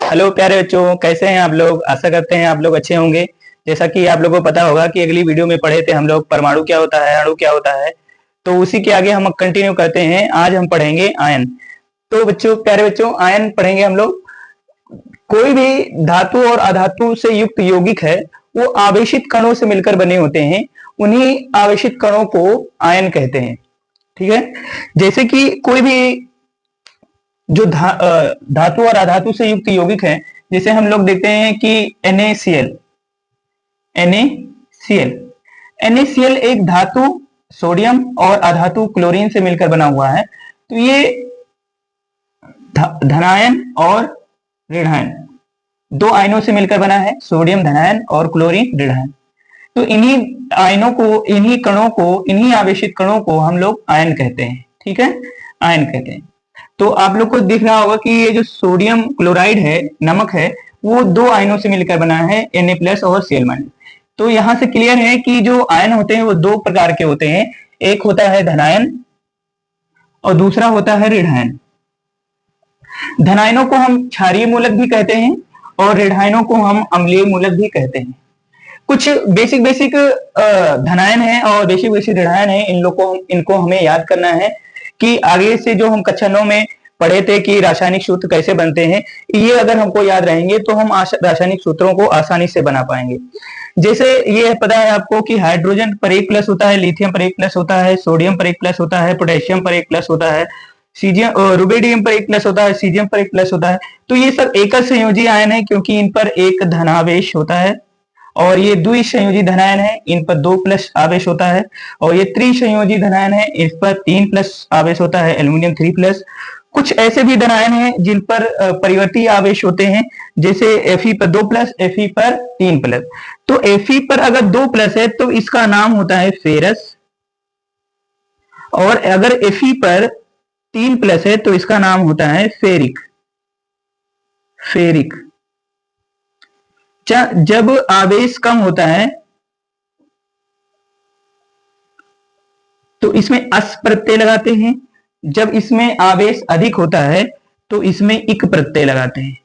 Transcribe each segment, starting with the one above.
Hello प्यारे बच्चों, कैसे हैं आप लोग। आशा करते हैं आप लोग अच्छे होंगे। जैसा कि आप लोगों को पता होगा कि अगली वीडियो में पढ़े थे हम लोग परमाणु क्या होता है, अणु क्या होता है। तो उसी के आगे हम कंटिन्यू करते हैं। आज हम पढ़ेंगे आयन। तो बच्चों, प्यारे बच्चों, आयन पढ़ेंगे हम लोग। कोई भी धातु और अधातु से युक्त यौगिक है, वो आवेशित कणों से मिलकर बने होते हैं। उन्हीं आवेशित कणों को आयन कहते हैं। ठीक है। जैसे कि कोई भी जो धातु और अधातु से युक्त यौगिक है, जैसे हम लोग देखते हैं कि NaCl। NaCl NaCl एक धातु सोडियम और अधातु क्लोरीन से मिलकर बना हुआ है। तो ये धनायन और ऋणायन दो आयनों से मिलकर बना है, सोडियम धनायन और क्लोरीन ऋणायन। तो इन्हीं आयनों को, इन्हीं कणों को, इन्हीं आवेशित कणों को हम लोग आयन कहते हैं। ठीक है, आयन कहते हैं। तो आप लोग को दिख रहा होगा कि ये जो सोडियम क्लोराइड है, नमक है, वो दो आयनों से मिलकर बना है, Na+ और Cl-। तो यहां से क्लियर है कि जो आयन होते हैं वो दो प्रकार के होते हैं। एक होता है धनायन और दूसरा होता है ऋणायन। धनायनों को हम क्षारीय मूलक भी कहते हैं और ऋणायनों को हम अम्लीय मूलक भी कहते हैं। कुछ बेसिक बेसिक धनायन है और बेसिक बेसिक ऋणायन है। इनको हमें याद करना है कि आगे से जो हम कक्षा 9 में पढ़े थे कि रासायनिक सूत्र कैसे बनते हैं, ये अगर हमको याद रहेंगे तो हम रासायनिक सूत्रों को आसानी से बना पाएंगे। जैसे ये पता है आपको कि हाइड्रोजन पर 1+ होता है, लिथियम पर 1+ होता है, सोडियम पर 1+ होता है, पोटेशियम पर 1+ होता है, सीजियम रुबिडियम पर 1+ होता है, सीजियम पर 1+ होता है। तो ये सब एकल संयोजी आयन है क्योंकि इन पर एक धनावेश होता है। और ये द्विसंयोजी धनायन है, इन पर 2+ आवेश होता है। और ये त्रिसंयोजी धनायन है, इस पर 3+ आवेश होता है, एल्यूमिनियम 3+। कुछ ऐसे भी धनायन हैं जिन पर परिवर्ती आवेश होते हैं, जैसे Fe पर 2+, Fe पर 3+। तो Fe पर अगर 2+ है तो इसका नाम होता है फेरस, और अगर Fe पर 3+ है तो इसका नाम होता है फेरिक। फेरिक। जब आवेश कम होता है तो इसमें अस प्रत्यय लगाते हैं, जब इसमें आवेश अधिक होता है तो इसमें इक प्रत्यय लगाते हैं।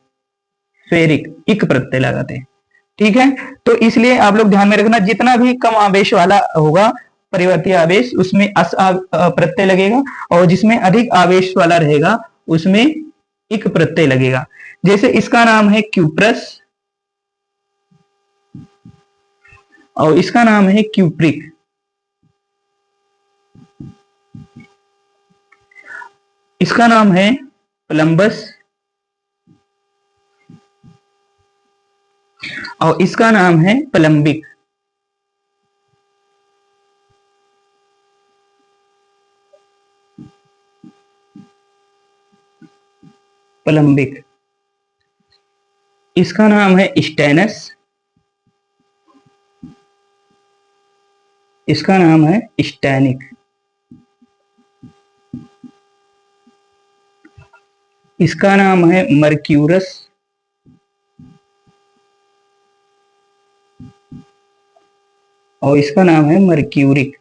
फेरिक, इक प्रत्यय लगाते हैं। ठीक है। तो इसलिए आप लोग ध्यान में रखना, जितना भी कम आवेश वाला होगा परिवर्ती आवेश, उसमें अस प्रत्यय लगेगा, और जिसमें अधिक आवेश वाला रहेगा उसमें इक प्रत्यय लगेगा। जैसे इसका नाम है क्यूप्रस और इसका नाम है क्यूप्रिक। इसका नाम है प्लम्बस और इसका नाम है प्लम्बिक। प्लम्बिक। इसका नाम है स्टेनस। इसका नाम है स्टैनिक। इसका नाम है मर्क्यूरस और इसका नाम है मर्क्यूरिक।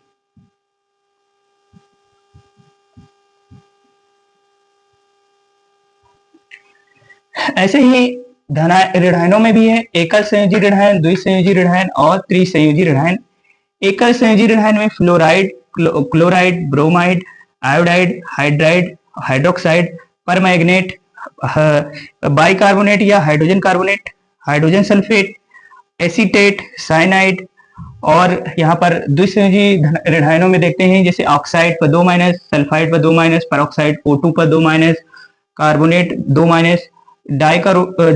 ऐसे ही ऋणायनों में भी है एकल संयोजी ऋणायन, द्विसंयोजी ऋणायन और त्रिसंयोजी ऋणायन। एकल संयोजी ऋणायन में fluoride, chloride, bromide, iodide, hydride, hydroxide, permanganate, bicarbonate या hydrogen carbonate, hydrogen sulphate, acetate, cyanide. और यहाँ पर द्विसंयोजी ऋणायनों में देखते हैं जैसे ऑक्साइड पर 2-, सल्फाइड पर 2-, पेरोक्साइड O2 पर 2-, कार्बोनेट 2-,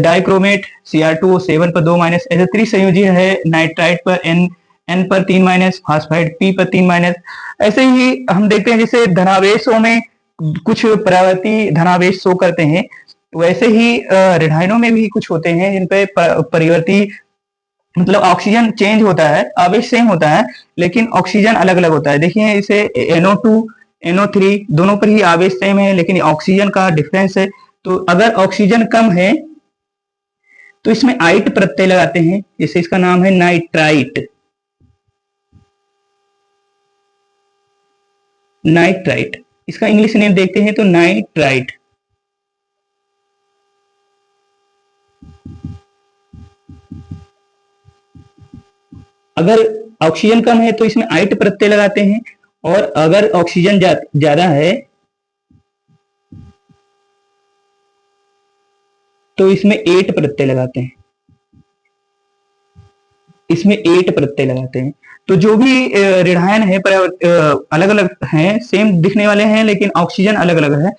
डाइक्रोमेट Cr2O7 पर 2-। ऐसे त्रिसंयोजी है नाइट्राइट पर N पर 3-, फास्फाइड P पर 3-। ऐसे ही हम देखते हैं जैसे धनावेशों में कुछ परावर्ती धनावेश शो करते हैं, वैसे ही ऋणायनों में भी कुछ होते हैं जिन पे परिवर्ती, मतलब ऑक्सीजन चेंज होता है, आवेश सेम होता है लेकिन ऑक्सीजन अलग अलग होता है। देखिए इसे NO2, NO3 दोनों पर ही आवेश सेम है लेकिन ऑक्सीजन का डिफरेंस है। तो अगर ऑक्सीजन कम है तो इसमें आइट प्रत्यय लगाते हैं, जैसे इसका नाम है नाइट्राइट। नाइट्राइट, इसका इंग्लिश नेम देखते हैं तो नाइट्राइट। अगर ऑक्सीजन कम है तो इसमें 8 प्रत्यय लगाते हैं, और अगर ऑक्सीजन ज्यादा है तो इसमें 8 प्रत्यय लगाते हैं, इसमें 8 प्रत्यय लगाते हैं। तो जो भी ऋणायन है अलग अलग हैं, सेम दिखने वाले हैं लेकिन ऑक्सीजन अलग अलग है,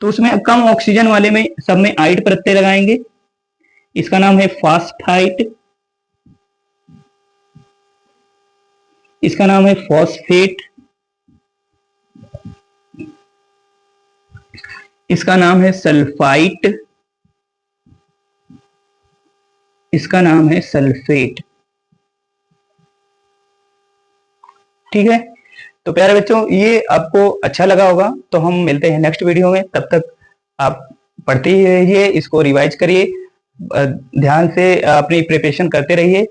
तो उसमें कम ऑक्सीजन वाले में सब में 8 प्रत्यय लगाएंगे। इसका नाम है फास्फाइट, इसका नाम है फॉस्फेट, इसका नाम है सल्फाइट, इसका नाम है सल्फेट। ठीक है, तो प्यारे बच्चों ये आपको अच्छा लगा होगा, तो हम मिलते हैं नेक्स्ट वीडियो में। तब तक आप पढ़ते ही रहिए, इसको रिवाइज करिए, ध्यान से अपनी प्रिपरेशन करते रहिए,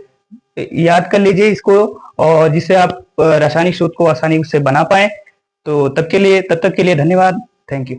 याद कर लीजिए इसको, और जिससे आप रासायनिक सूत्र को आसानी से बना पाए। तो तब तक के लिए धन्यवाद, थैंक यू।